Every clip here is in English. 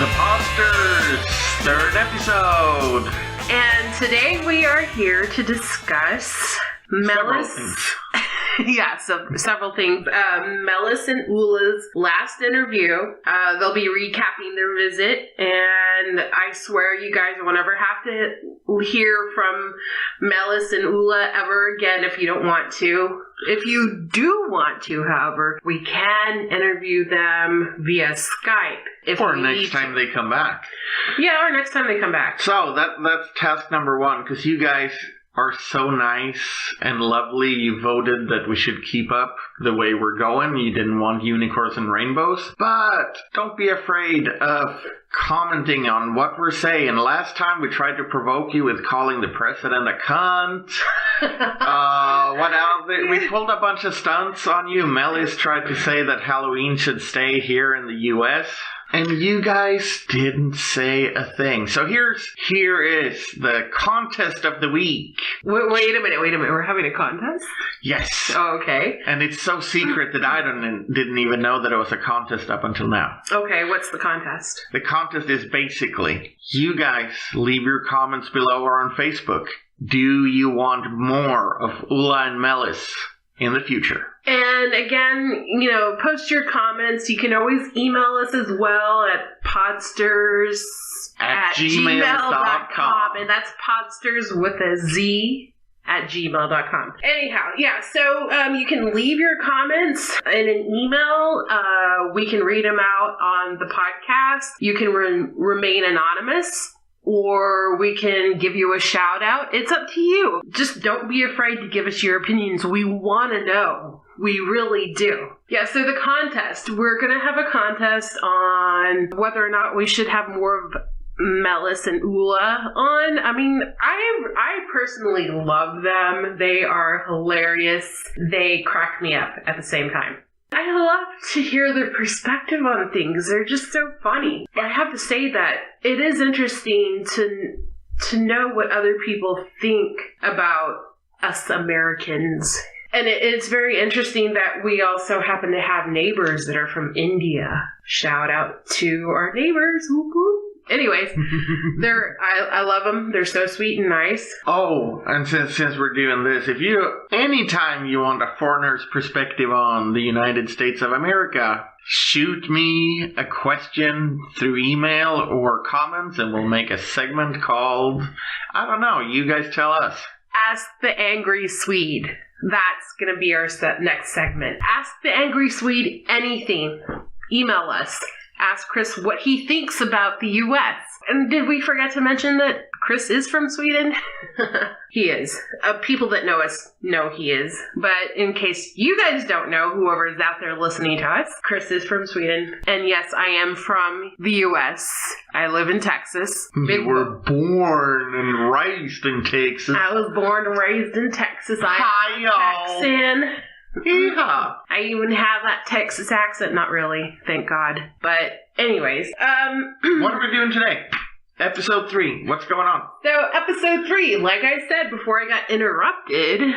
The Podsters, third episode. And today we are here to discuss Mellis. Yeah, so several things. Mellis and Ulla's last interview. They'll be recapping their visit, and I swear you guys will never have to hear from Mellis and Ulla ever again if you don't want to. If you do want to, however, we can interview them via Skype. Or next time they come back. Yeah, or next time they come back. So that's task number one, because you guys are so nice and lovely. You voted that we should keep up the way we're going. You didn't want unicorns and rainbows. But don't be afraid of commenting on what we're saying. Last time we tried to provoke you with calling the president a cunt. What else? We pulled a bunch of stunts on you. Mellis tried to say that Halloween should stay here in the U.S., and you guys didn't say a thing. So here is the contest of the week. Wait a minute. We're having a contest? Yes. Oh, okay. And it's so secret that I didn't even know that it was a contest up until now. Okay, what's the contest? The contest is basically, you guys leave your comments below or on Facebook. Do you want more of Ulla and Mellis in the future? And again, post your comments. You can always email us as well at podsters at gmail.com. And that's podsters with a Z at gmail.com. Anyhow, yeah, so you can leave your comments in an email. We can read them out on the podcast. You can remain anonymous, or we can give you a shout out. It's up to you. Just don't be afraid to give us your opinions. We want to know. We really do. Yeah, so the contest. We're going to have a contest on whether or not we should have more of Mellis and Ulla on. I mean, I personally love them. They are hilarious. They crack me up at the same time. I love to hear their perspective on things. They're just so funny. I have to say that it is interesting to know what other people think about us Americans. And it's very interesting that we also happen to have neighbors that are from India. Shout out to our neighbors. Whoop, whoop. Anyways, I love them. They're so sweet and nice. Oh, and since we're doing this, anytime you want a foreigner's perspective on the United States of America, shoot me a question through email or comments, and we'll make a segment called, I don't know, you guys tell us. Ask the Angry Swede. That's going to be our next segment. Ask the Angry Swede anything. Email us. Ask Chris what he thinks about the U.S. And did we forget to mention that Chris is from Sweden? He is. People that know us know he is. But in case you guys don't know, whoever is out there listening to us, Chris is from Sweden. And yes, I am from the U.S. I live in Texas. You were born and raised in Texas. I was born and raised in Texas. I'm Texan. Yeah. I even have that Texas accent. Not really, thank God. But anyways, what are we doing today? Episode 3. What's going on? So episode 3, like I said before I got interrupted,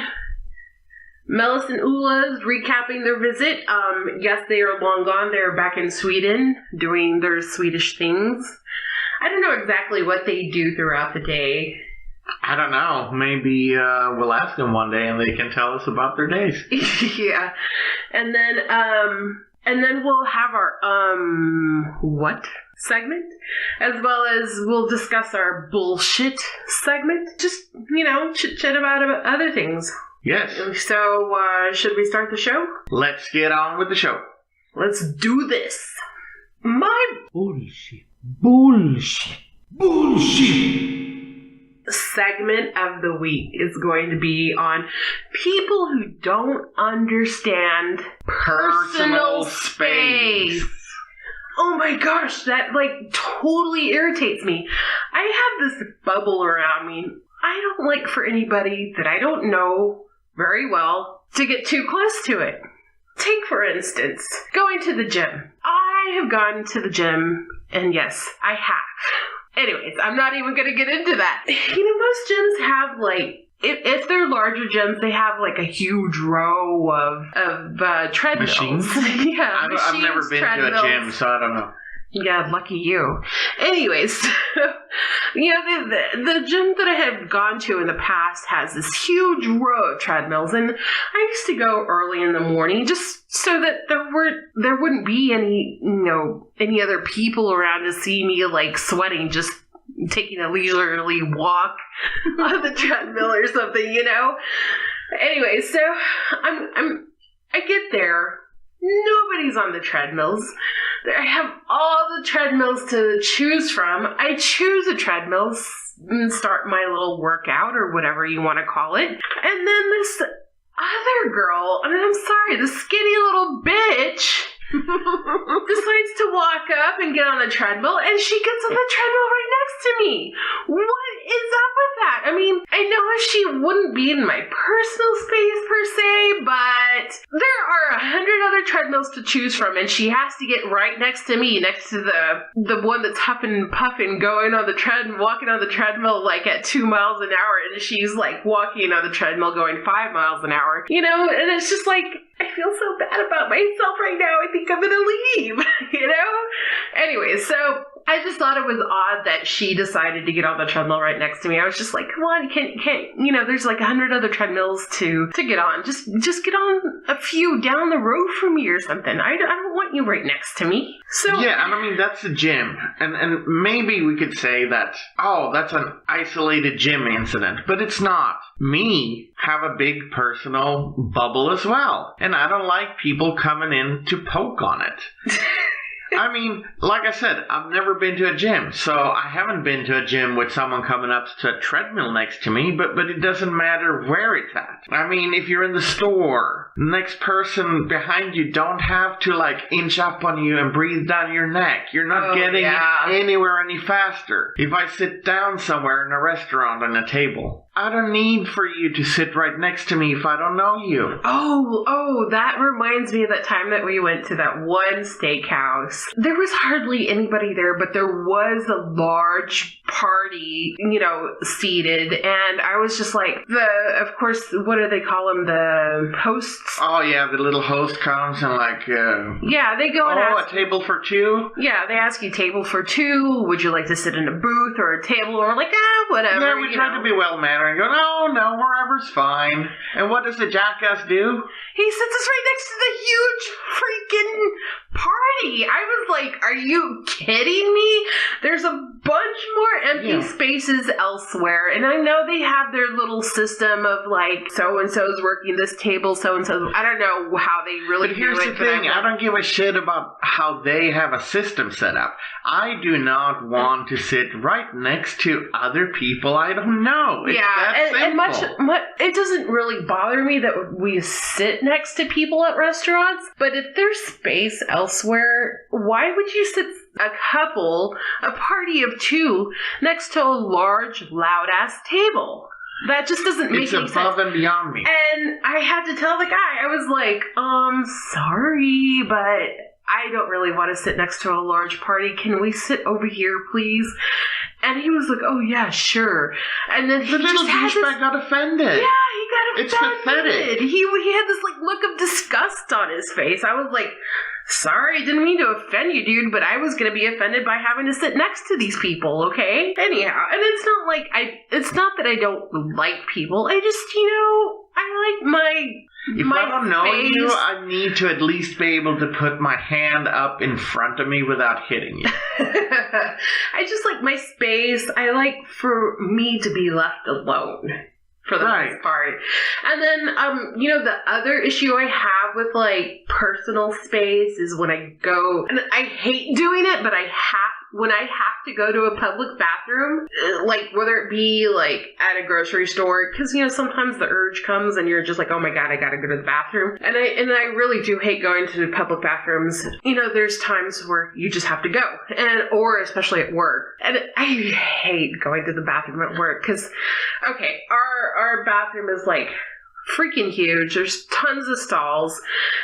Mellis and Ulla's recapping their visit. Yes, they are long gone. They're back in Sweden doing their Swedish things. I don't know exactly what they do throughout the day. I don't know. Maybe we'll ask them one day and they can tell us about their days. Yeah. And then we'll have our what segment, as well as we'll discuss our bullshit segment. Just, chit-chat about other things. Yes. So, should we start the show? Let's get on with the show. Let's do this. My bullshit segment of the week is going to be on people who don't understand personal space. Oh my gosh, that totally irritates me. I have this bubble around me. I don't like for anybody that I don't know very well to get too close to it. Take, for instance, going to the gym. I have gone to the gym, and yes, I have. Anyways, I'm not even going to get into that. Most gyms have, if they're larger gyms, they have, a huge row of treadmills. Machines? Yeah, I've never been to a gym, so I don't know. Yeah, lucky you. Anyways, the gym that I have gone to in the past has this huge row of treadmills, and I used to go early in the morning just so that there wouldn't be any other people around to see me like sweating, just taking a leisurely walk on the treadmill or something, Anyway, so I get there. Nobody's on the treadmills. I have all the treadmills to choose from. I choose a treadmill and start my little workout or whatever you want to call it. And then this other girl, I'm sorry, the skinny little bitch decides to walk up and get on the treadmill, and she gets on the treadmill right next to me. What is up with that? I mean, I know she wouldn't be in my personal space per se, but there are 100 other treadmills to choose from, and she has to get right next to me, next to the one that's huffing and puffing, walking on the treadmill like at 2 miles an hour, and she's like walking on the treadmill going 5 miles an hour, and it's just like, I feel so bad about myself right now. I think I'm gonna leave, Anyway, so I just thought it was odd that she decided to get on the treadmill right next to me. I was just like, come on, can't there's like 100 other treadmills to get on. Just get on a few down the road from me or something. I don't want you right next to me. So yeah, and I mean, that's a gym. And maybe we could say that, that's an isolated gym incident, but it's not. Me have a big personal bubble as well. And I don't like people coming in to poke on it. I mean, like I said, I've never been to a gym, so I haven't been to a gym with someone coming up to a treadmill next to me, but it doesn't matter where it's at. I mean, if you're in the store, the next person behind you don't have to, like, inch up on you and breathe down your neck. You're not getting anywhere any faster. If I sit down somewhere in a restaurant on a table, I don't need for you to sit right next to me if I don't know you. Oh, that reminds me of that time that we went to that one steakhouse. There was hardly anybody there, but there was a large party, seated, and I was just like, of course, what do they call them? The hosts? Oh, yeah, the little host comes and they go and ask... a table for two? Yeah, they ask you table for two. Would you like to sit in a booth or a table? Or like, whatever. Yeah, we try to be well-mannered and go, no, wherever's fine. And what does the jackass do? He sits us right next to the huge freaking party. I was like, are you kidding me? There's a bunch more empty spaces elsewhere. And I know they have their little system of like, so-and-so's working this table, so-and-so. I don't know how they really do it. But here's the thing. I don't give a shit about how they have a system set up. I do not want to sit right next to other people I don't know. It's that simple. It doesn't really bother me that we sit next to people at restaurants, but if there's space elsewhere, why would you sit a party of two, next to a large, loud-ass table? That just doesn't make any sense. It's above and beyond me. And I had to tell the guy, I was like, sorry, but I don't really want to sit next to a large party. Can we sit over here, please? And he was like, oh, yeah, sure. And then the little douchebag got offended. Yeah, he got offended. It's pathetic. He had this look of disgust on his face. I was like, sorry, didn't mean to offend you, dude, but I was going to be offended by having to sit next to these people, okay? Anyhow, and it's not that I don't like people. I just, I like If I don't know you, I need to at least be able to put my hand up in front of me without hitting you. I just like my space. I like for me to be left alone for the most part. And then, the other issue I have with personal space is when I go, and I hate doing it, but when I have to go to a public bathroom, whether it be at a grocery store, because sometimes the urge comes and you're just like, oh my god, I gotta go to the bathroom, and I really do hate going to public bathrooms. There's times where you just have to go, or especially at work, and I hate going to the bathroom at work because, okay, our bathroom is freaking huge. There's tons of stalls.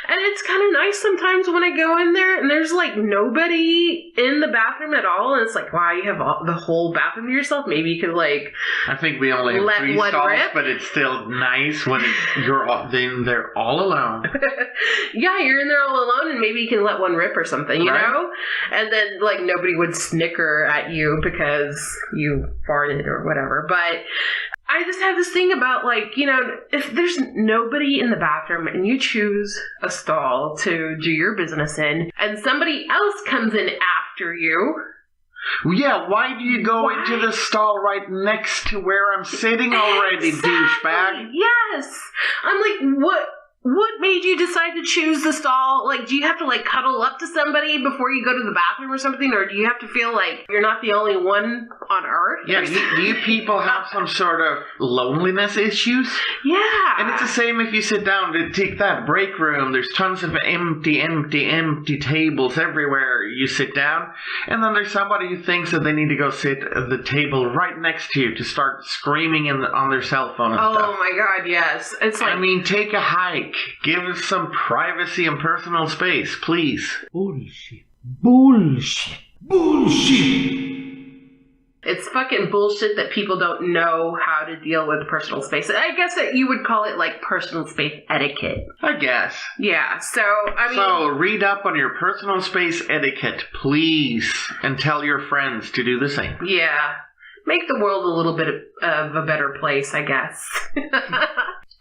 And it's kind of nice sometimes when I go in there and there's like nobody in the bathroom at all. And it's like, wow, you have the whole bathroom to yourself. Maybe you could like... I think we only have 3 stalls, but it's still nice when you're in there all alone. Yeah, you're in there all alone and maybe you can let one rip or something, you know? And then like nobody would snicker at you because you farted or whatever. But I just have this thing about, like, you know, if there's nobody in the bathroom and you choose a stall to do your business in and somebody else comes in after you... Yeah, why do you go into the stall right next to where I'm sitting already, douchebag? Yes! I'm like, what made you decide to choose the stall? Like, do you have to, like, cuddle up to somebody before you go to the bathroom or something? Or do you have to feel like you're not the only one on Earth? Yeah, do you people have some sort of loneliness issues? Yeah. And it's the same if you sit down to take that break room. There's tons of empty tables everywhere. You sit down, and then there's somebody who thinks that they need to go sit at the table right next to you to start screaming on their cell phone and stuff. Oh my god, yes. It's like... I mean, take a hike. Give us some privacy and personal space, please. Bullshit. Bullshit. Bullshit. It's fucking bullshit that people don't know how to deal with personal space. I guess that you would call it, like, personal space etiquette. I guess. Yeah, so, I mean... So, read up on your personal space etiquette, please, and tell your friends to do the same. Yeah. Make the world a little bit of a better place, I guess.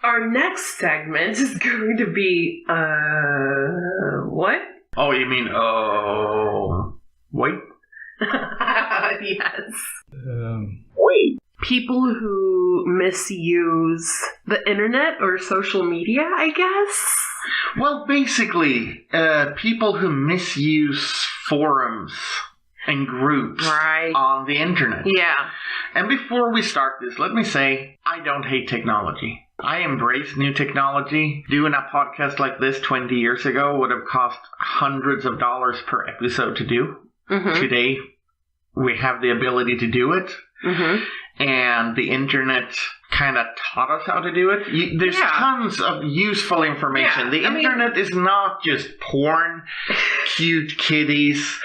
Our next segment is going to be, what? Oh, you mean, wait? Yes. Wait. People who misuse the internet or social media, I guess? Well, basically, people who misuse forums and groups on the internet. Yeah. And before we start this, let me say, I don't hate technology. I embrace new technology. Doing a podcast like this 20 years ago would have cost hundreds of dollars per episode to do. Mm-hmm. Today, we have the ability to do it. Mm-hmm. And the internet kind of taught us how to do it. There's tons of useful information. The internet is not just porn, cute kitties,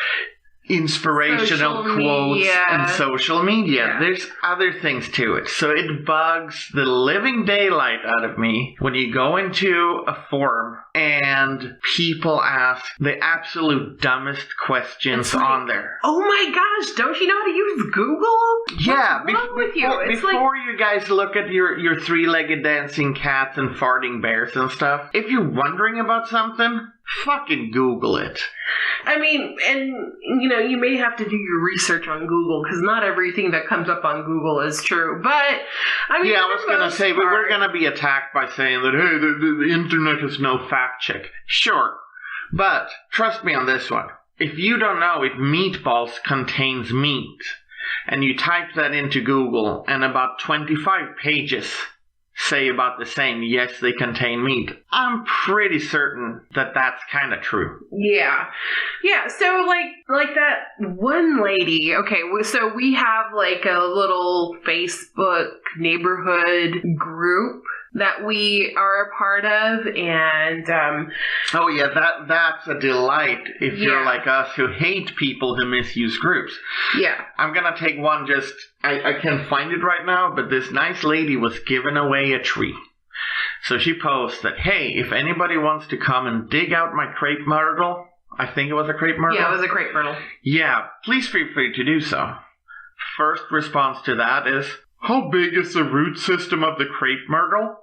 inspirational quotes and social media. Yeah. There's other things to it. So it bugs the living daylight out of me when you go into a forum and people ask the absolute dumbest questions on there. Oh my gosh, don't you know how to use Google? Yeah, What's wrong with you? It's before you guys look at your three-legged dancing cats and farting bears and stuff, if you're wondering about something, fucking Google it. I mean, and, you know, you may have to do your research on Google, because not everything that comes up on Google is true, but, I mean... Yeah, I was going to say, but we're going to be attacked by saying that, hey, the internet has no fact check. Sure, but trust me on this one. If you don't know if meatballs contains meat, and you type that into Google, and about 25 pages say about the same, yes, they contain meat, I'm pretty certain that that's kind of true. Yeah. Yeah, so like that one lady, okay, so we have like a little Facebook neighborhood group that we are a part of, and oh yeah, that's a delight if you're like us who hate people who misuse groups. Yeah. I'm gonna take one just I can't find it right now, but this nice lady was giving away a tree. So she posts that, hey, if anybody wants to come and dig out my crepe myrtle, I think it was a crepe myrtle. Yeah, it was a crepe myrtle. Yeah, please feel free to do so. First response to that is, how big is the root system of the crepe myrtle?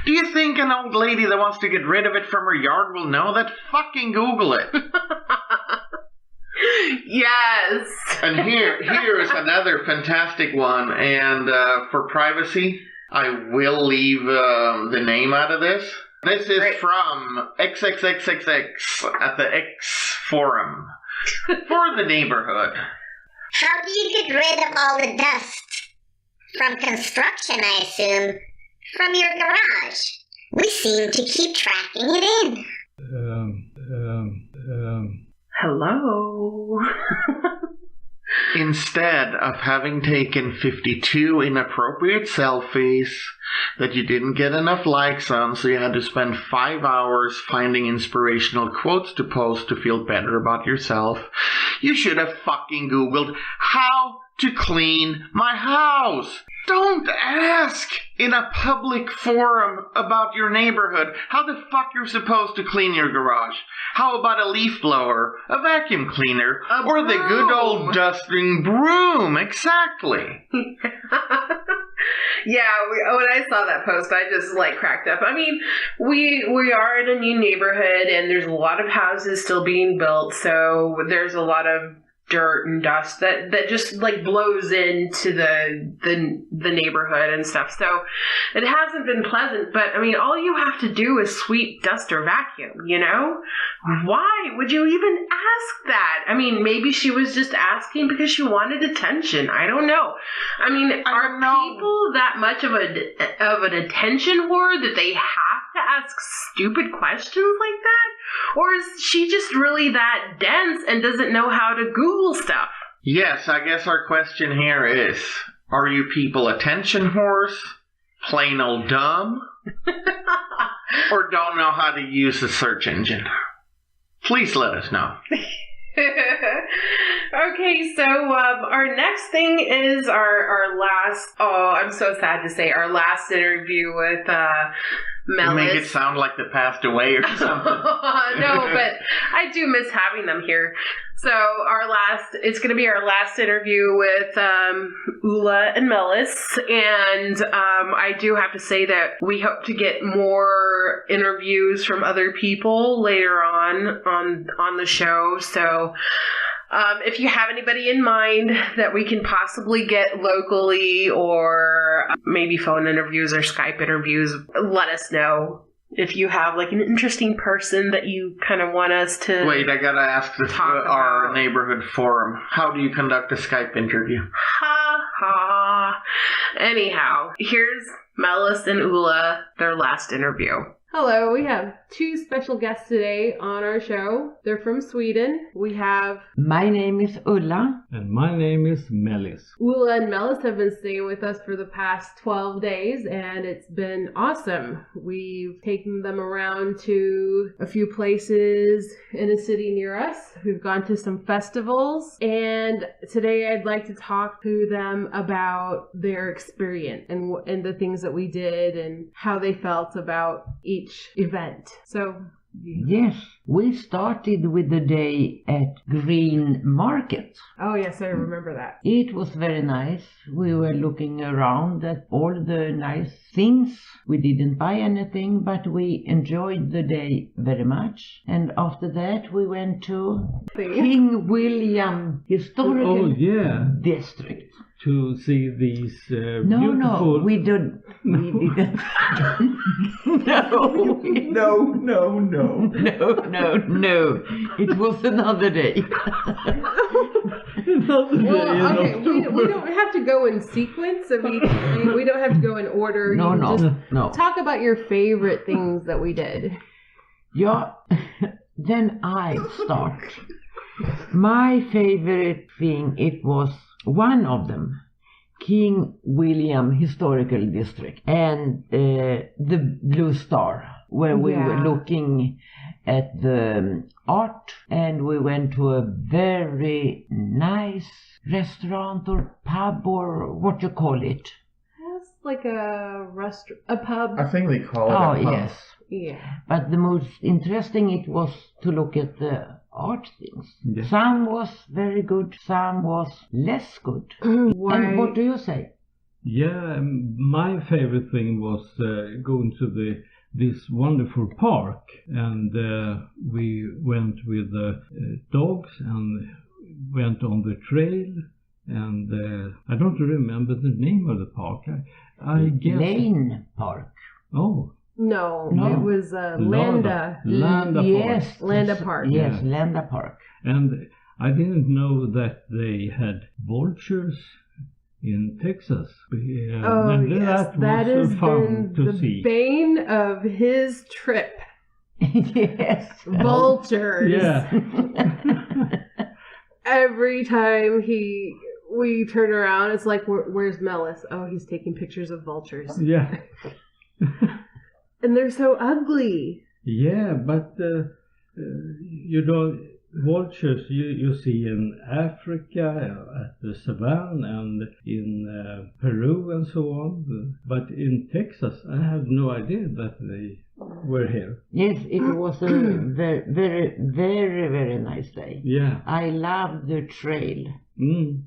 Do you think an old lady that wants to get rid of it from her yard will know that? Fucking Google it. Yes. And here is another fantastic one. And for privacy, I will leave the name out of this. This is from XXXXX at the X forum for the neighborhood. How do you get rid of all the dust? From construction, I assume. From your garage. We seem to keep tracking it in. Hello? Instead of having taken 52 inappropriate selfies that you didn't get enough likes on, so you had to spend 5 hours finding inspirational quotes to post to feel better about yourself, you should have fucking Googled how to clean my house. Don't ask in a public forum about your neighborhood how the fuck you're supposed to clean your garage. How about a leaf blower, a vacuum cleaner, or the good old dusting broom? Exactly. Yeah, when I saw that post, I just cracked up. I mean, we are in a new neighborhood, and there's a lot of houses still being built, so there's a lot of dirt and dust that just blows into the neighborhood and stuff. So it hasn't been pleasant, but I mean, all you have to do is sweep, dust, or vacuum, you know? Why would you even ask that? I mean, maybe she was just asking because she wanted attention. I don't know. I mean, are people that much of an attention whore that they have to ask stupid questions like that? Or is she just really that dense and doesn't know how to Google stuff? Yes, I guess our question here is, are you people attention whores, plain old dumb, or don't know how to use the search engine? Please let us know. Okay, so our next thing is our last, I'm so sad to say, our last interview with Mellis. You make it sound like they passed away or something. No, but I do miss having them here. So it's going to be our last interview with Ulla and Mellis, and I do have to say that we hope to get more interviews from other people later on the show. So if you have anybody in mind that we can possibly get locally, or maybe phone interviews or Skype interviews, let us know. If you have an interesting person that you kind of want us to... Wait, I gotta ask our neighborhood forum. How do you conduct a Skype interview? Ha ha. Anyhow, here's Mellis and Ulla, their last interview. Hello, we have two special guests today on our show. They're from Sweden. We have... My name is Ulla. And my name is Mellis. Ulla and Mellis have been staying with us for the past 12 days, and it's been awesome. We've taken them around to a few places in a city near us. We've gone to some festivals, and today I'd like to talk to them about their experience and the things that we did and how they felt about each event. So... Yes, we started with the day at Green Market. Oh yes, I remember that. It was very nice. We were looking around at all the nice things. We didn't buy anything, but we enjoyed the day very much. And after that we went to King William Historical District. To see these No, beautiful... we didn't. No. It was another day. Well, okay, we don't have to go in sequence. We don't have to go in order. No. Talk about your favorite things that we did. Yeah, then I start. My favorite thing, it was one of them, King William Historical District, and the Blue Star, where we were looking at the art, and we went to a very nice restaurant or pub, or what you call it. It's like a restaurant, a pub. I think they call it a pub. Oh, yes. Yeah. But the most interesting it was to look at the art things. Yeah. Some was very good, some was less good. Why? And what do you say? Yeah, my favorite thing was going to this wonderful park, and we went with the dogs and went on the trail, and I don't remember the name of the park. I guess Lane Park. Oh. No, it was Landa. Landa Yes. Park. Landa Park. Yes, Landa Park. And I didn't know that they had vultures in Texas. And yes, that has been the see. bane of his trip. Yes. Vultures. Yeah. Every time he We turn around, it's like, where's Mellis? Oh, he's taking pictures of vultures. Yeah. And they're so ugly. Yeah, but vultures you see in Africa, at the savannah, and in Peru and so on. But in Texas, I had no idea that they were here. Yes, it was a very, very, very, very nice day. Yeah. I loved the trail.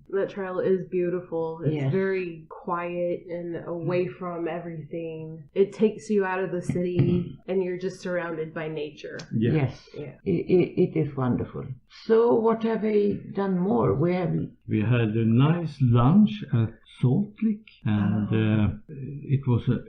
That trail is beautiful. It's Yes. very quiet and away from everything. It takes you out of the city and you're just surrounded by nature. Yeah. Yes, Yeah. it is wonderful. So what have we done more? We had a nice lunch at Salt Lake, and it was an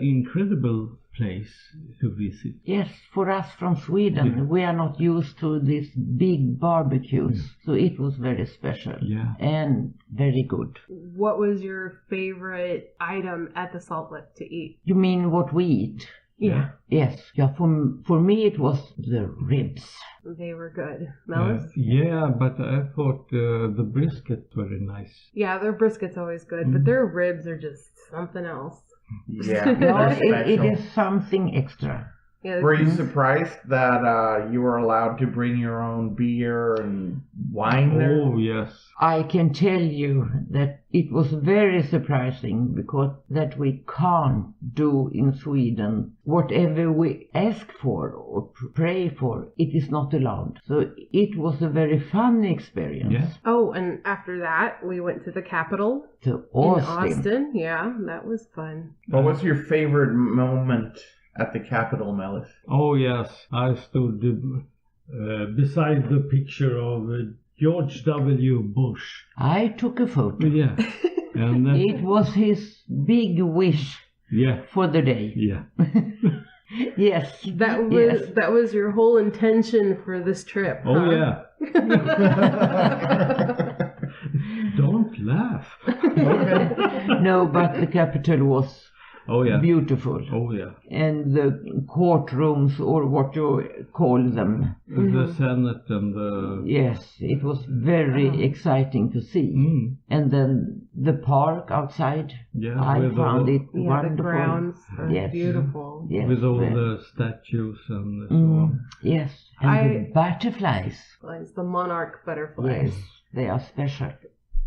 incredible place to visit. Yes, for us from Sweden, we are not used to these big barbecues, so it was very special and very good. What was your favorite item at the Salt Lick to eat? You mean what we eat? Yeah. Yes. Yeah, for me it was the ribs. They were good. Mellis? Yeah, but I thought the brisket very nice. Yeah, their brisket's always good, but their ribs are just something else. Yeah, No, they're it special. is something extra. Yeah, Were you surprised that you were allowed to bring your own beer and wine there? Oh, yes. I can tell you that it was very surprising because that we can't do in Sweden whatever we ask for or pray for, it is not allowed. So it was a very fun experience. Yes. Oh, and after that, we went to the Capitol To in Austin. Yeah, that was fun. What was your favorite moment at the Capitol, Mellis? Oh, yes. I stood beside the picture of George W. Bush. I took a photo. Yeah. And It was his big wish for the day. Yeah. Yes. That was your whole intention for this trip. Oh, huh? yeah. Don't laugh. No, but the Capitol was beautiful. Oh, yeah. And the courtrooms, or what you call them. The Senate and the... Yes, it was very exciting to see. And then the park outside, I found it wonderful. The grounds are Yes. beautiful. Yes, with all the statues and so on. Yes, and the butterflies. It's the monarch butterflies. Yes, they are special.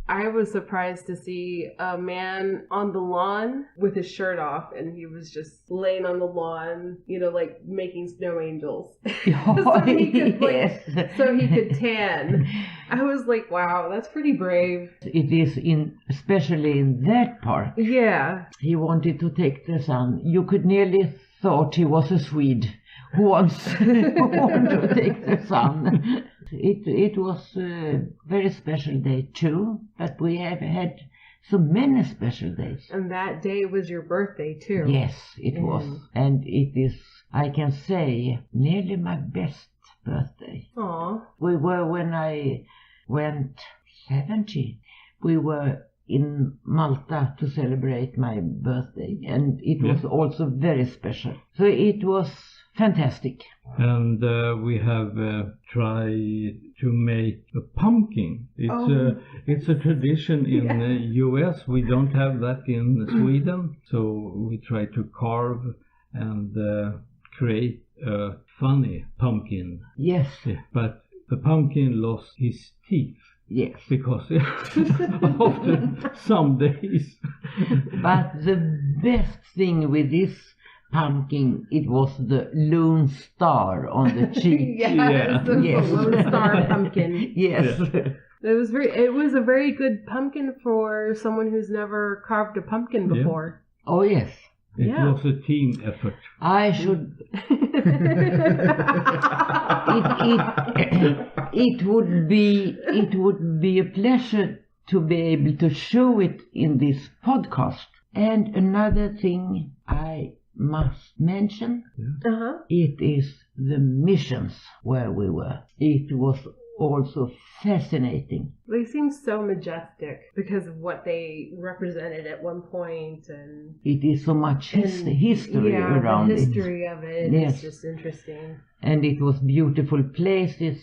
I was surprised to see a man on the lawn with his shirt off, and he was just laying on the lawn, like making snow angels. so he could tan. I was like, wow, that's pretty brave. It is especially in that park. Yeah. He wanted to take the sun. You could nearly thought he was a Swede who wants to take the sun. It was a very special day too, but we have had so many special days. And that day was your birthday too. Yes, it was. And it is, I can say, nearly my best birthday. Aww. We were, when I went 70, we were in Malta to celebrate my birthday, and it was also very special. So it was fantastic. And we have tried to make a pumpkin. It's a tradition in the U.S. We don't have that in Sweden, so we try to carve and create a funny pumpkin. Yes. But the pumpkin lost his teeth. Yes. Because after some days. But the best thing with this pumpkin, it was the Lone Star on the cheek. The Lone Star pumpkin. Yes. It was a very good pumpkin for someone who's never carved a pumpkin before. Oh yes. It was a team effort. I should. It would be a pleasure to be able to show it in this podcast. And another thing I must mention, it is the missions where we were. It was also fascinating. They seem so majestic because of what they represented at one point, and it is so much history around the history of it is just interesting. And it was beautiful places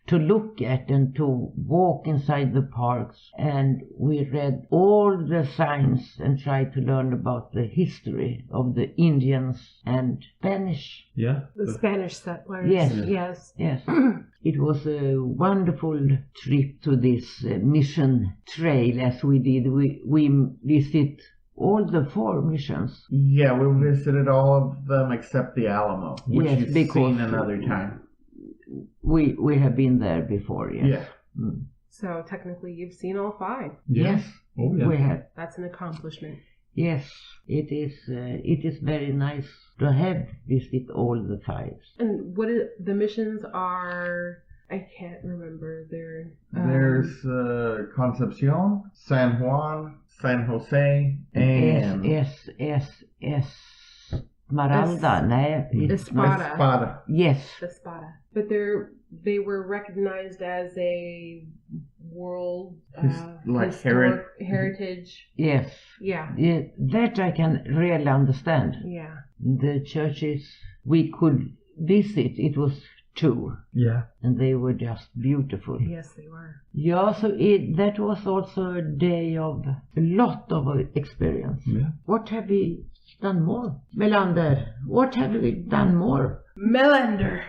to look at and to walk inside the parks. And we read all the signs and tried to learn about the history of the Indians and Spanish. Yeah. The Spanish settlers. Yes. Yes. Yes. It was a wonderful trip to this mission trail as we did. We visit all the 4 missions. Yeah, we visited all of them except the Alamo, which Yes, you've because seen another time. We have been there before, yes. Yeah. Mm. So technically you've seen all 5. Yes, Oh, yeah. we have. That's an accomplishment. Yes, it is very nice to have visited all the 5. And the missions are, I can't remember their... There's Concepcion, San Juan, San Jose, and Esmeralda. No, it's Espada. Espada. yes. Espada. But they were recognized as a world Like historic heritage. Yes. Yeah. Yeah, that I can really understand. Yeah. The churches we could visit, it was 2, Yeah. and they were just beautiful. Yes, they were. Yeah, so that was also a day of a lot of experience. Yeah. What have we done more? Melander, what have we done more? Melander.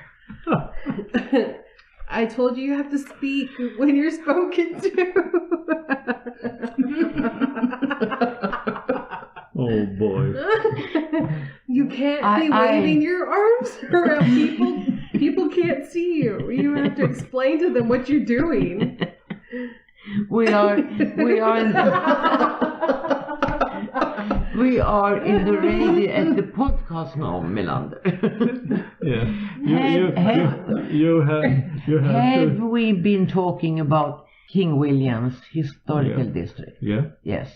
I told you have to speak when you're spoken to. Oh boy. You can't be waving your arms around people. People can't see you. You have to explain to them what you're doing. We are in the radio at the podcast now, Melander. Yeah. You have Have to. we been talking about King William's historical district? Yeah. Yes.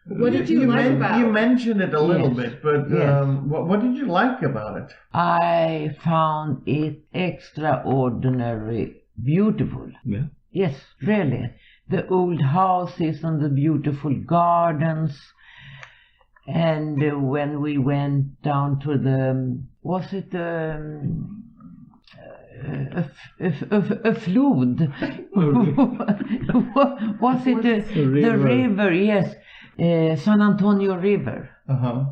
What did you like about You it? mentioned it a little Yes. bit, but Yes. what did you like about it? I found it extraordinary beautiful. Yeah. Yes, really. The old houses and the beautiful gardens. And when we went down to the, was it a flood? Was it the river? Yes, San Antonio River.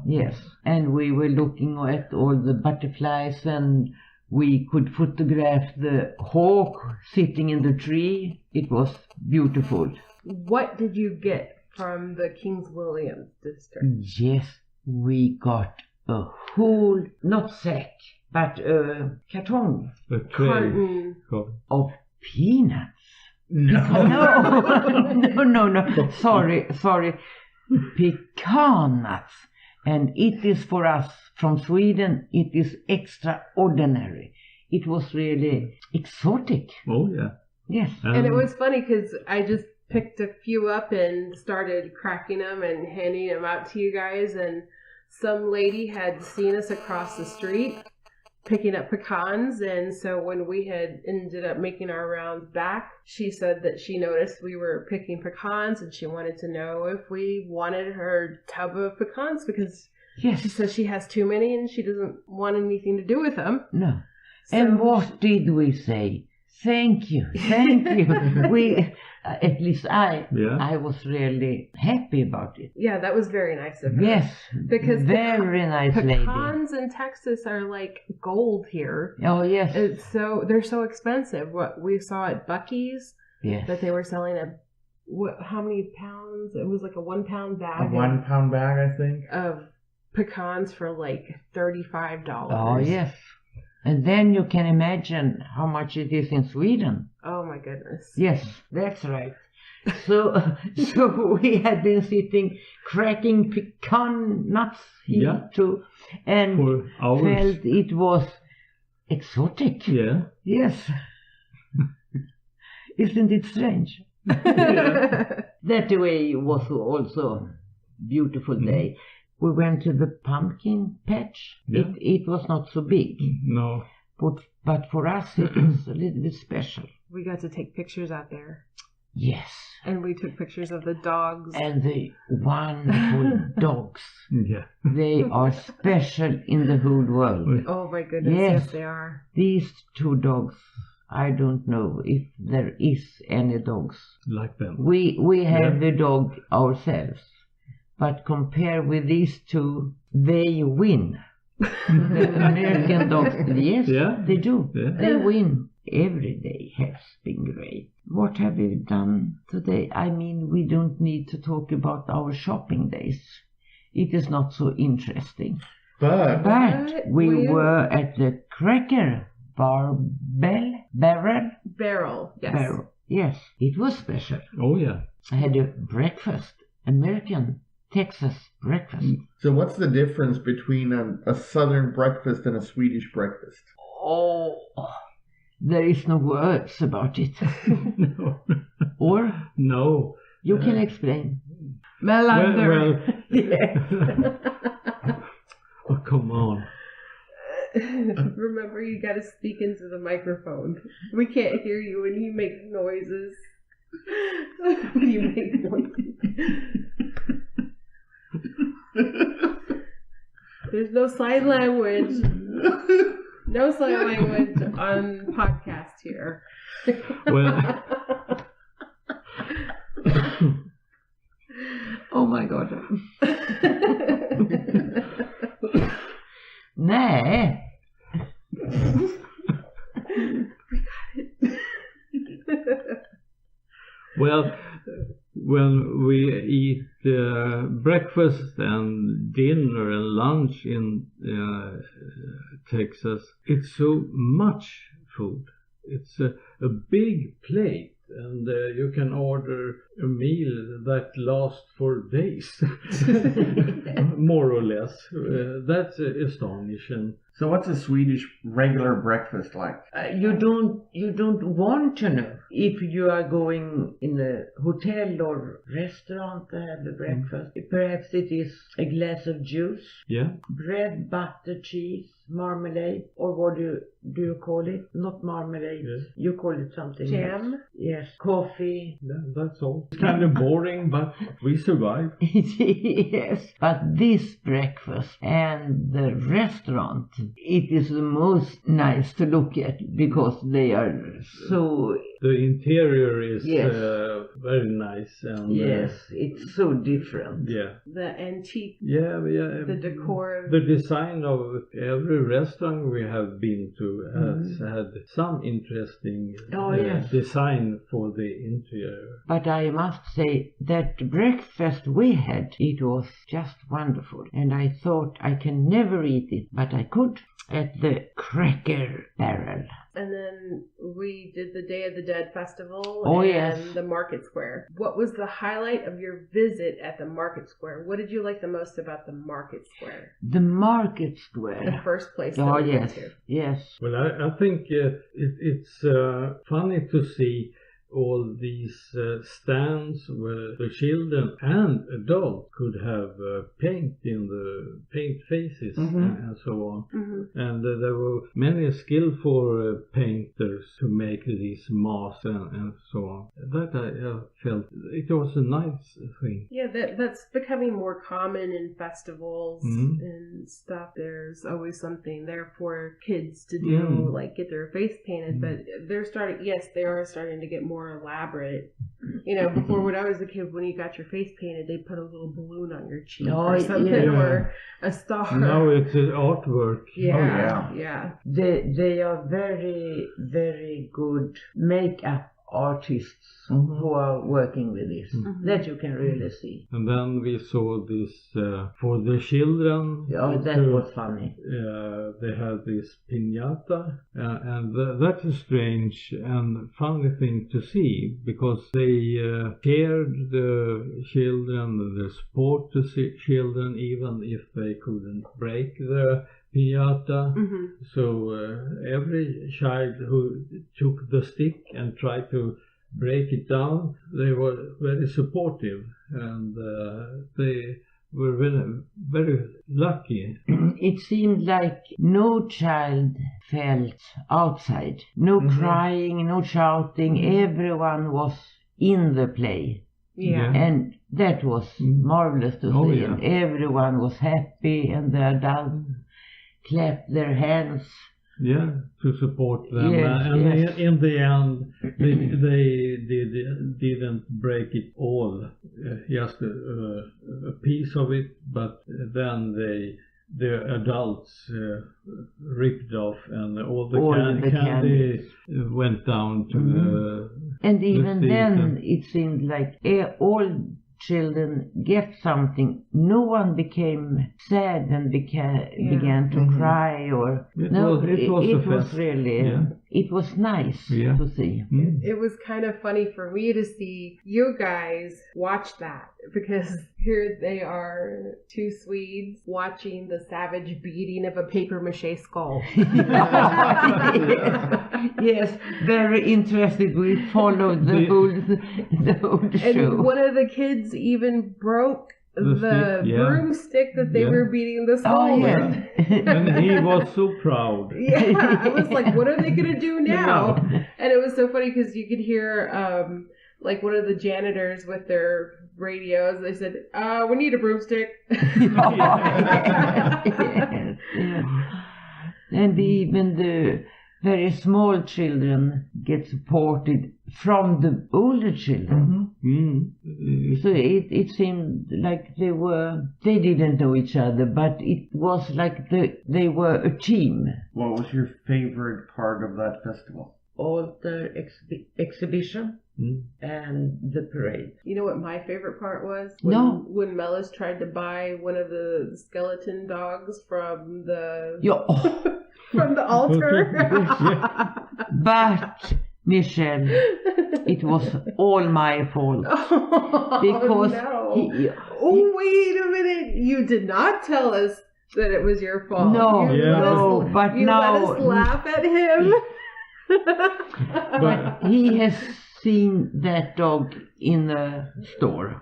Yes, and we were looking at all the butterflies, and we could photograph the hawk sitting in the tree. It was beautiful. What did you get from the Kings William district? Yes, we got a whole, not sack, but a carton A tray. Carton. of peanuts. No. No. Sorry. Pecan nuts. And it is for us from Sweden, it is extraordinary. It was really exotic. Oh yeah. Yes. And it was funny because I just picked a few up and started cracking them and handing them out to you guys. And some lady had seen us across the street picking up pecans. And so when we had ended up making our rounds back, she said that she noticed we were picking pecans and she wanted to know if we wanted her tub of pecans because Yes. she says she has too many and she doesn't want anything to do with them. No. So And what did we say? Thank you. We, at least I was really happy about it. Yeah, that was very nice of her. Yes, Because very nice lady. pecans in Texas are like gold here. Oh yes, They're so expensive. What we saw at Buc-ee's yes. that they were selling how many pounds? It was like a 1 pound bag. A 1 pound bag, I think. of pecans for like $35. Oh yes. And then you can imagine how much it is in Sweden. Oh my goodness. Yes, that's right. So we had been sitting cracking pecan nuts here too, and For hours. felt it was exotic. Yeah. Yes. Isn't it strange? That way was also beautiful day. We went to the pumpkin patch. Yeah. It was not so big, No. but for us it was a little bit special. We got to take pictures out there. Yes. And we took pictures of the dogs. And the wonderful dogs. Yeah. They are special in the whole world. Oh my goodness, Yes. yes they are. These 2 dogs I don't know if there is any dogs like them. We have the dog ourselves, but compare with these two, they win. The American dogs, yes, they do. Yeah. They win. Every day has been great. What have we done today? I mean, we don't need to talk about our shopping days. It is not so interesting. But we were at the Cracker Barrel. Yes. Yes, it was special. Oh, yeah. I had a breakfast, American Texas breakfast. So what's the difference between a southern breakfast and a Swedish breakfast? Oh, there is no words about it. No. Or? No. You can explain. Well. Oh, come on. Remember, you got to speak into the microphone. We can't hear you when you make noises. There's no sign language. No sign language on podcast here. Well. Oh my God. Nej. Well, when we eat breakfast and dinner and lunch in Texas, it's so much food. It's a big plate. And you can order a meal that lasts for days, more or less. That's astonishing. So what's a Swedish regular breakfast like? You don't want to know. If you are going in a hotel or restaurant to have the breakfast, perhaps it is a glass of juice, bread, butter, cheese, marmalade, or what do you call it? Not marmalade. Yes. You call it something jam. Else. Yes, coffee. That's all. It's kind of boring, but we survive. Yes, but this breakfast and the restaurant, it is the most nice to look at because they are so. The interior is very nice. And, yes, it's so different. Yeah. The antique. Yeah. The decor. The design of every restaurant we have been to has had some interesting design for the interior. But I must say that breakfast we had, it was just wonderful. And I thought I can never eat it, but I could at the Cracker Barrel. And then we did the Day of the Dead festival and the Market Square. What was the highlight of your visit at the Market Square? What did you like the most about the Market Square? The Market Square. The first place that we went to. Yes. Well, I think it's funny to see all these stands where the children and adults could have paint faces and so on. And there were many skillful painters to make these masks and so on. That I felt it was a nice thing. Yeah, that's becoming more common in festivals and stuff. There's always something there for kids to do, like get their face painted. But they are starting to get more elaborate. You know, before when I was a kid, when you got your face painted, they put a little balloon on your cheek or something, or a star. Now it's an artwork. Yeah. They are very, very good makeup artists who are working with this. That you can really see. And then we saw this for the children. Oh, that was funny. They had this piñata, and that is strange and funny thing to see because they cared the children, the sport to children, even if they couldn't break the piñata. So every child who took the stick and tried to break it down, they were very supportive, and they were very, very lucky. It seemed like no child felt outside. No crying, no shouting. Everyone was in the play. Yeah. And that was marvelous to see. Yeah. And everyone was happy, and the adults clapped their hands. to support them. Yes, And in the end, they didn't break it all, just a piece of it, but then the adults ripped off, and all the candy went down to the... And even the then, it seemed like all children get something. No one became sad and began to cry, or it was really it was nice to see. It was kind of funny for me to see you guys watch that, because here they are, two Swedes watching the savage beating of a paper mache skull. Yes, very interested. We followed the whole show. And one of the kids even broke the broomstick that they were beating the skull with. And he was so proud. I was like, what are they going to do now? And it was so funny because you could hear like one of the janitors with their radios. They said, we need a broomstick. And even the very small children get supported from the older children. So it seemed like they didn't know each other, but it was like they were a team. What was your favorite part of that festival? All the exhibition and the parade. You know what my favorite part was? When Mellis tried to buy one of the skeleton dogs from the from the altar. But Michelle, it was all my fault. Because wait a minute. You did not tell us that it was your fault. But you now let us laugh at him. But he has seen that dog in the store,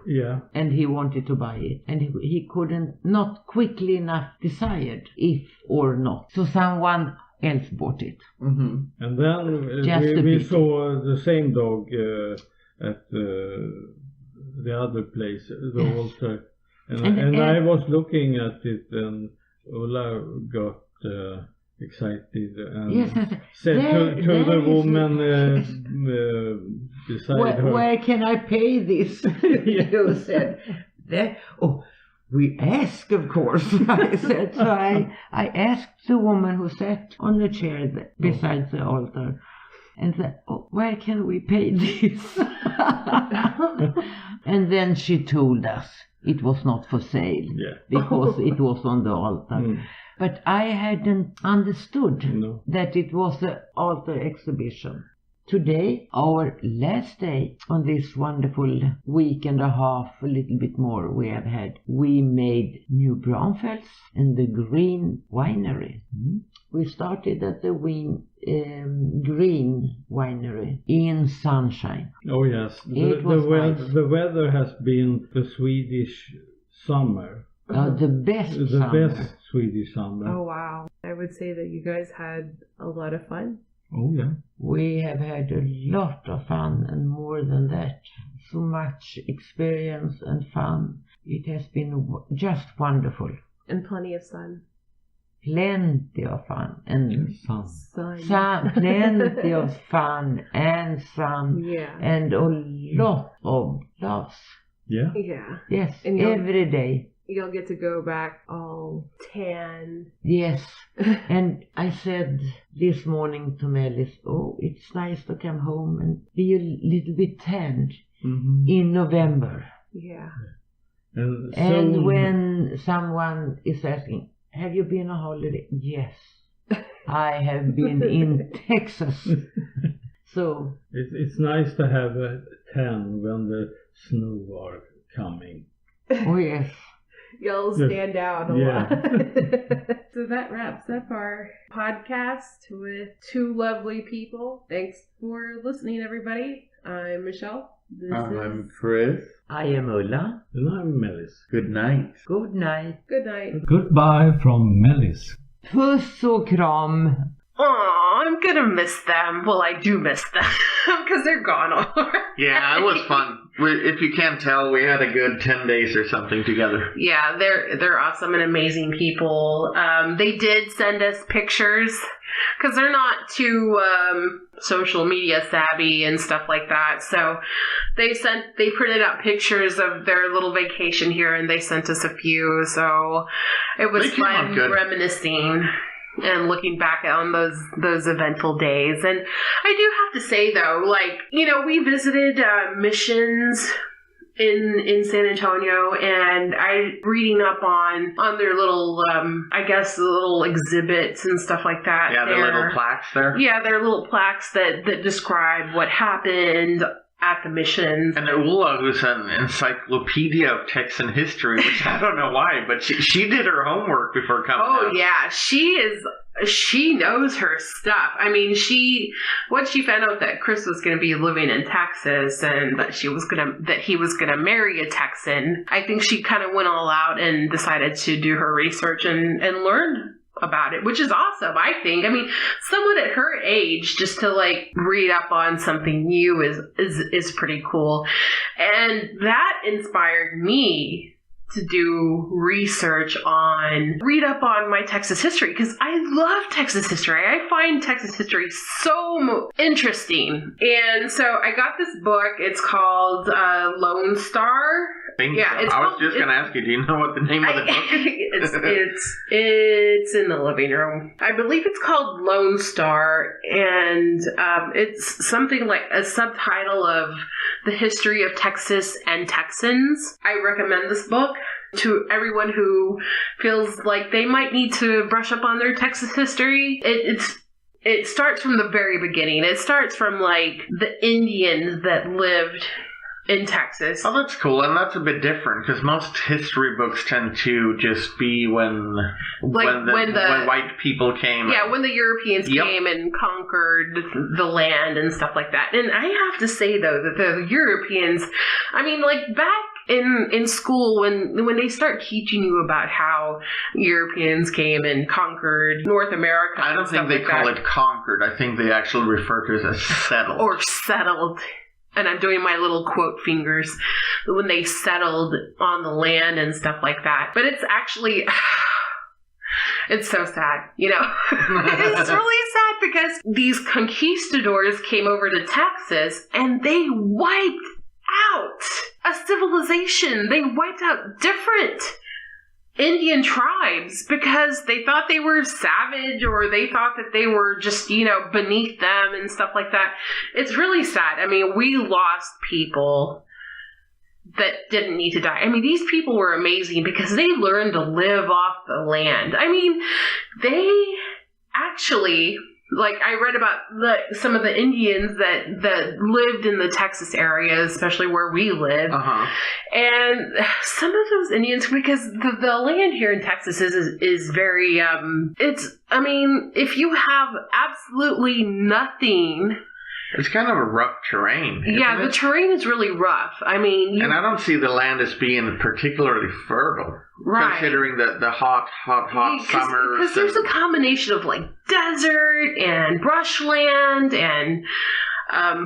and he wanted to buy it, and he couldn't, not quickly enough decided if or not. So someone else bought it. And then we saw the same dog at the other place, the altar, and I was looking at it, and Ulla got excited and said to the woman beside her, where can I pay this? You said that. We ask, of course. I said, so I asked the woman who sat on the chair beside the altar, and said, where can we pay this? And then she told us it was not for sale, because it was on the altar. But I hadn't understood that it was an altar exhibition. Today, our last day on this wonderful week and a half, a little bit more we have had, we made New Braunfels and the Green Winery. We started at the Green Winery in sunshine. Oh yes, the weather has been the Swedish summer. The best Swedish summer. Oh wow. I would say that you guys had a lot of fun. Oh yeah. We have had a lot of fun, and more than that, so much experience and fun. It has been just wonderful. And plenty of sun. Plenty of fun and sun. Plenty of fun and sun. And a lot of laughs. Yeah. Yes, and every day. You'll get to go back all tan. Yes. And I said this morning to Mellis, it's nice to come home and be a little bit tanned in November. Yeah. And when someone is asking, have you been on holiday? Yes. I have been in Texas. So it's nice to have a tan when the snow are coming. Oh yes. You'll stand out a lot. So that wraps up our podcast with two lovely people. Thanks for listening, everybody. I'm Michelle. I'm Chris. I am Ulla. And I'm Mellis. Good night. Good night. Good night. Goodbye from Mellis. Puss och kram. Oh, I'm gonna miss them. Well, I do miss them because they're gone already. Yeah, it was fun. If you can't tell, we had a good 10 days or something together. Yeah, they're awesome and amazing people. They did send us pictures because they're not too social media savvy and stuff like that. So they printed out pictures of their little vacation here, and they sent us a few. So it was fun reminiscing and looking back on those eventful days. And I do have to say, though, like, you know, we visited missions in San Antonio, and I reading up on their little I guess the little exhibits and stuff like that. Yeah, their little plaques there. Yeah, their little plaques that describe what happened at the missions. And Ulla, who's an encyclopedia of Texan history, which I don't know why, but she did her homework before coming out. Oh yeah, she knows her stuff. I mean, once she found out that Chris was going to be living in Texas and that he was going to marry a Texan, I think she kind of went all out and decided to do her research and learn about it, which is awesome, I think. I mean, someone at her age, just to like read up on something new is pretty cool. And that inspired me to read up on my Texas history, because I love Texas history. I find Texas history so interesting. And so I got this book. It's called Lone Star. I was just going to ask you, do you know what the name of the book is? It's in the living room. I believe it's called Lone Star, and it's something like a subtitle of The History of Texas and Texans. I recommend this book to everyone who feels like they might need to brush up on their Texas history. It starts from the very beginning. It starts from like the Indians that lived in Texas. Oh, that's cool, and that's a bit different, because most history books tend to just be when white people came. Yeah, when the Europeans came and conquered the land and stuff like that. And I have to say, though, that the Europeans, I mean, like, back in school, when they start teaching you about how Europeans came and conquered North America, I don't think they call it conquered. I think they actually refer to it as settled. Or settled. And I'm doing my little quote fingers, when they settled on the land and stuff like that. But it's actually, it's so sad, you know. It's really sad, because these conquistadors came over to Texas and they wiped out a civilization. They wiped out different Indian tribes because they thought they were savage, or they thought that they were just, you know, beneath them and stuff like that. It's really sad. I mean, we lost people that didn't need to die. I mean, these people were amazing because they learned to live off the land. I mean, they actually, like, I read about some of the Indians that lived in the Texas area, especially where we live. Uh-huh. And some of those Indians, because the land here in Texas is very, I mean, if you have absolutely nothing. It's kind of a rough terrain. Yeah, the terrain is really rough. I mean, and I don't see the land as being particularly fertile. Right. Considering the hot summers. Because there's a combination of like desert and brushland and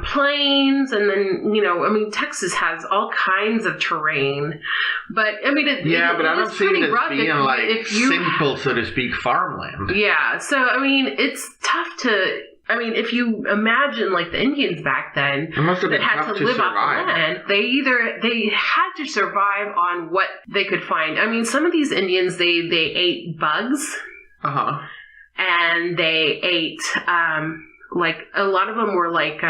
plains, and then, you know, I mean, Texas has all kinds of terrain. But I mean, but I don't see it as being like simple, so to speak, farmland. Yeah, so I mean, it's tough to. I mean, if you imagine, like, the Indians back then that had to live off the land, they had to survive on what they could find. I mean, some of these Indians, they ate bugs. Uh-huh. And they ate, like, a lot of them were, like,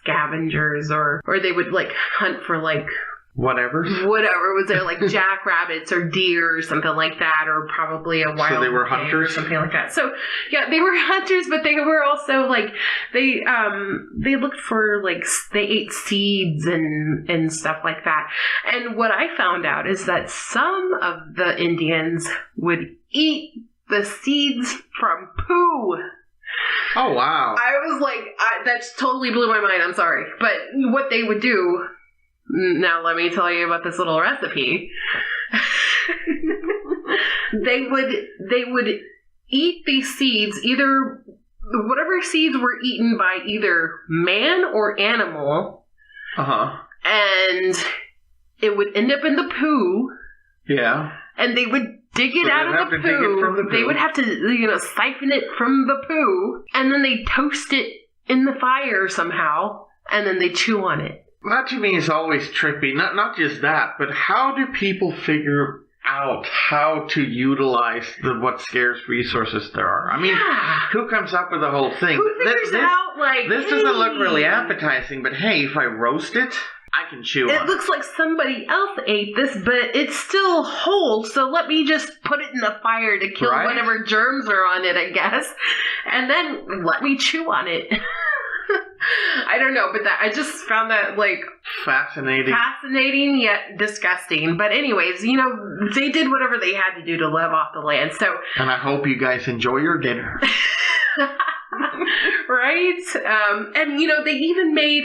scavengers, or they would, like, hunt for, like, whatever was there, like jackrabbits or deer or something like that, or probably a wild. So they were hunters, or something like that. So yeah, they were hunters, but they were also like they looked for, like, they ate seeds and stuff like that. And what I found out is that some of the Indians would eat the seeds from poo. Oh wow! I was like, that totally blew my mind. I'm sorry, but what they would do. Now let me tell you about this little recipe. They would eat these seeds, either whatever seeds were eaten by either man or animal. Uh-huh. And it would end up in the poo. Yeah. And they would dig it So out they'd of the have to dig it from the poo. They poo. would have to, siphon it from the poo, and then they toast it in the fire somehow, and then they chew on it. That to me is always trippy. Not just that, but how do people figure out how to utilize what scarce resources there are? I mean, who comes up with the whole thing? Who figures out, This doesn't look really appetizing, but hey, if I roast it, I can chew on it. It looks like somebody else ate this, but it's still whole, so let me just put it in the fire to kill whatever germs are on it, I guess. And then let me chew on it. I don't know, but I just found that, fascinating yet disgusting. But anyways, they did whatever they had to do to live off the land, so... And I hope you guys enjoy your dinner. Right? And they even made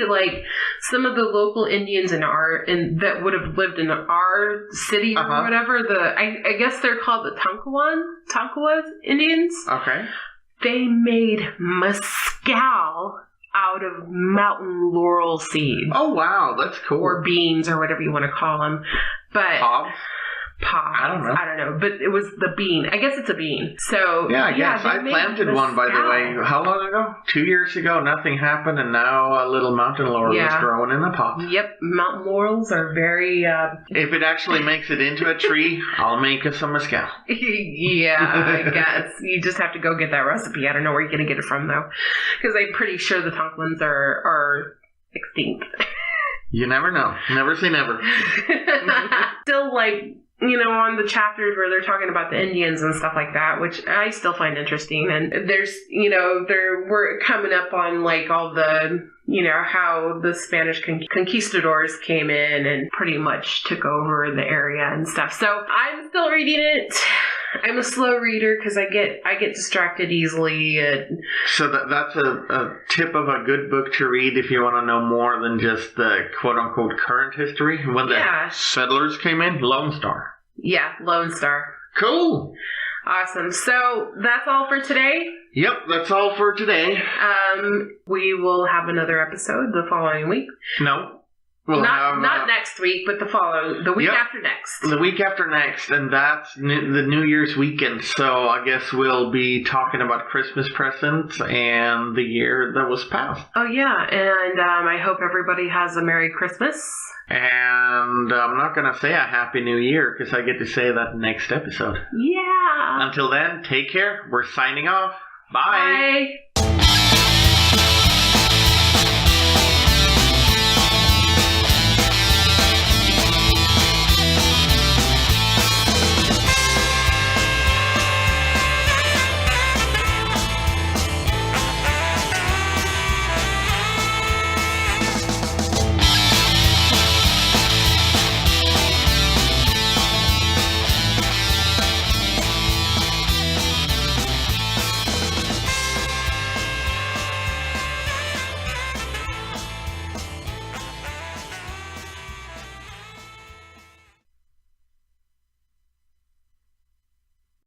some of the local Indians that would have lived in our city or whatever. I guess they're called the Tonkawas Indians. Okay. They made mescal out of mountain laurel seeds. Oh wow, that's cool. Or beans or whatever you want to call them. But Pods? I don't know, but it was the bean. I guess it's a bean. So yeah, I guess I planted one, by the way. How long ago? 2 years ago. Nothing happened, and now a little mountain laurel is growing in a pot. Yep, mountain laurels are very. If it actually makes it into a tree, I'll make us some mescal. Yeah, I guess you just have to go get that recipe. I don't know where you're gonna get it from though, because I'm pretty sure the Tonklins are extinct. You never know. Never say never. Still on the chapters where they're talking about the Indians and stuff like that, which I still find interesting. And there's, we're coming up on all the, how the Spanish conquistadors came in and pretty much took over the area and stuff. So I'm still reading it. I'm a slow reader because I get distracted easily. So that's a tip of a good book to read if you want to know more than just the quote-unquote current history. When the settlers came in, Lone Star. Yeah, Lone Star. Cool. Awesome. So that's all for today. Yep, that's all for today. We will have another episode the following week. No. Not next week, but the week after next. The week after next, and that's the New Year's weekend. So I guess we'll be talking about Christmas presents and the year that was passed. Oh yeah, and I hope everybody has a Merry Christmas. And I'm not going to say a Happy New Year because I get to say that next episode. Yeah. Until then, take care. We're signing off. Bye. Bye.